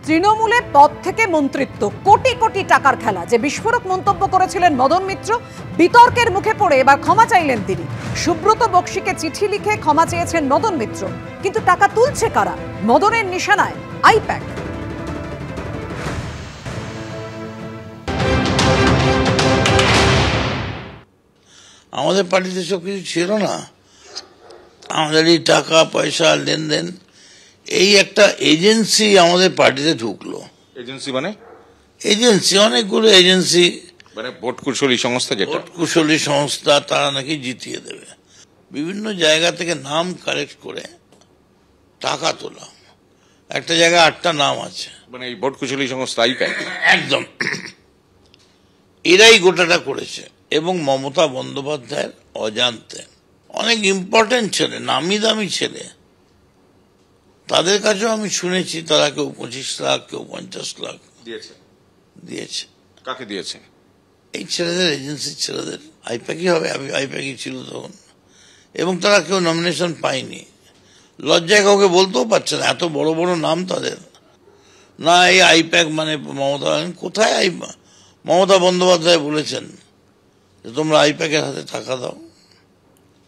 তৃণমূলে পদ থেকে মন্ত্রিত্ব, কোটি কোটি টাকার খেলা, যে বিস্ফোরক মন্তব্য করেছিলেন মদন মিত্র, বিতর্কের মুখে পড়ে এবার ক্ষমা চাইলেন তিনি। সুব্রত বক্সিকে চিঠি লিখে ক্ষমা চেয়েছেন মদন মিত্র, কিন্তু টাকা তুলছে কারা? মদনের নিশানায় আইপ্যাক। আমাদের পার্টিতে সব কিছু ছিল না, আমাদের এই টাকা পয়সা লেনদেন, এই একটা এজেন্সি আমাদের পার্টিতে ঢুকলো। এজেন্সি মানে এজেন্সি, অনেকগুলো এজেন্সি, মানে ভোট কুশলী সংস্থা, যেটা ভোট কুশলী সংস্থা, তারা নাকি জিতিয়ে দেবে। বিভিন্ন জায়গা থেকে নাম কালেক্ট করে টাকা তোলা। একটা জায়গায় 8টা নাম আছে, মানে এই ভোট কুশলী সংস্থা আইপ্যাক। একদম এরাই গোটাটা করেছে, এবং মমতা বন্দ্যোপাধ্যায়ের অজান্তে। অনেক ইম্পর্টেন্ট ছেলে, নামি দামি ছেলে, তাদের কাছেও আমি শুনেছি তারা কেউ 25 লাখ, কেউ 50 লাখ দিয়েছে। কাকে দিয়েছে? এই ছেলেদের, এজেন্সির ছেলেদের। আইপ্যাকই হবে, আইপ্যাকই ছিল তখন, এবং তারা কেউ নমিনেশন পায়নি। লজ্জায় কাউকে বলতেও পারছে না, এত বড় বড় নাম তাদের। না, এই আইপ্যাক মানে মমতা। কোথায় মমতা বন্দ্যোপাধ্যায় বলেছেন যে তোমরা আইপ্যাকের হাতে টাকা দাও?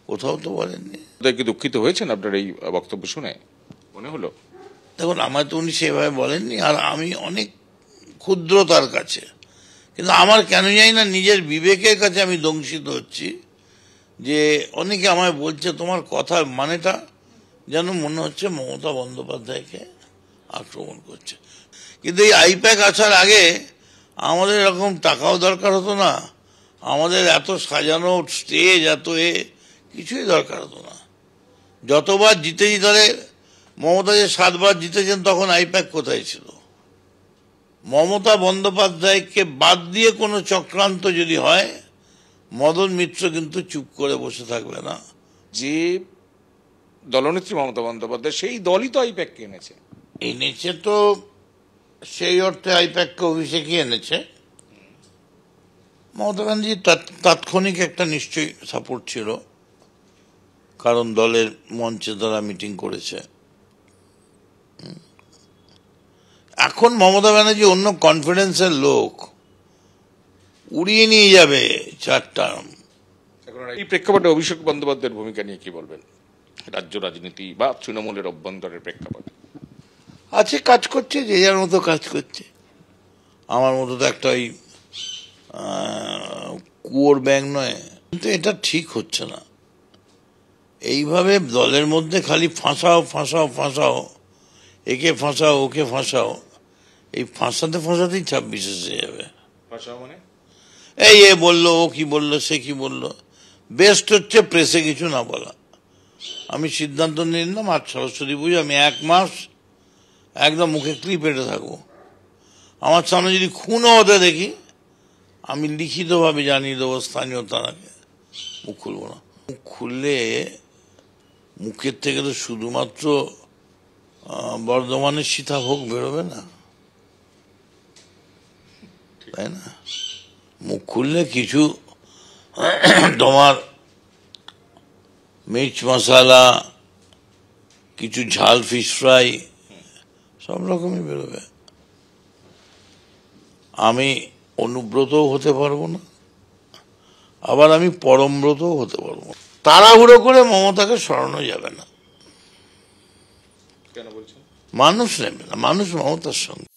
কোথাও তো বলেননি। কি দুঃখিত হয়েছেন আপনার এই বক্তব্য শুনে মনে হলো? দেখুন, আমার তো উনি সেভাবে বলেননি, আর আমি অনেক ক্ষুদ্র তার কাছে, কিন্তু আমার কেন জানি না নিজের বিবেকের কাছে আমি দংশিত হচ্ছি যে অনেকে আমায় বলছে তোমার কথার মানেটা যেন মনে হচ্ছে মমতা বন্দ্যোপাধ্যায়কে আক্রমণ করছে। কিন্তু এই আইপ্যাক আসার আগে আমাদের এরকম টাকাও দরকার হতো না, আমাদের এত সাজানো স্টেজ, এত কিছুই দরকার হতো না। যতবার জিতেছি, ধরে মমতা যে 7বার জিতেছেন, তখন আইপ্যাক কোথায় ছিল? মমতা বন্দ্যোপাধ্যায়কে বাদ দিয়ে কোনো চক্রান্ত যদি হয়, মদন মিত্র কিন্তু চুপ করে বসে থাকবে না। যে দলনেত্রী মমতা বন্দ্যোপাধ্যায়, সেই দলই তো আইপ্যাককে এনেছে, তো সেই অর্থে আইপ্যাককে অভিষেকই এনেছে। মমতা ব্যানার্জি তাৎক্ষণিক একটা নিশ্চয়ই সাপোর্ট ছিল, কারণ দলের মঞ্চে তারা মিটিং করেছে। এখন মমতা ব্যানার্জি অন্য কনফিডেন্সের লোক, উড়িয়ে নিয়ে যাবে 4টা। এই প্রেক্ষাপটে অভিষেক বন্দ্যোপাধ্যায়ের ভূমিকা নিয়ে কি বলবেন? রাজ্য রাজনীতি বা তৃণমূলের অভ্যন্তরের প্রেক্ষাপটে আছে, কাজ করছে, যে যার মতো কাজ করছে। আমার মতো তো একটা ওই কুয়োর ব্যাংক নয়, কিন্তু এটা ঠিক হচ্ছে না। এইভাবে দলের মধ্যে খালি ফাঁসাও ফাঁসাও ফাঁসাও, একে ফাঁসাও ওকে ফাঁসাও, এই ফাঁসাতে ফাঁসাতেই 26 এসে যাবে। মানে এই এ বললো, ও কি বললো, সে কি বললো। বেস্ট হচ্ছে প্রেসে কিছু না বলা। আমি সিদ্ধান্ত নিলাম, আজ সরস্বতী পুজো, আমি 1 মাস একদম মুখে ক্লিপ এঁটে থাকবো। আমার সামনে যদি খুনও হতে দেখি, আমি লিখিতভাবে জানিয়ে দেবো স্থানীয় থানাকে, মুখ খুলবো না। মুখ খুললে মুখের থেকে তো শুধুমাত্র বর্ধমানের সীতাভোগ বেরোবে না, তাই না? মুখ খুললে কিছু তোমার মির্চ মশলা, কিছু ঝাল ফিশ ফ্রাই, সব রকমই বেরোবে। আমি অনুব্রতও হতে পারবো না, আবার আমি পরমব্রতও হতে পারবো না। তাড়াহুড়ো করে মমতাকে সরানো যাবে না। কেন বলছেন? মানুষ নেবে না, মানুষ মমতার সঙ্গে।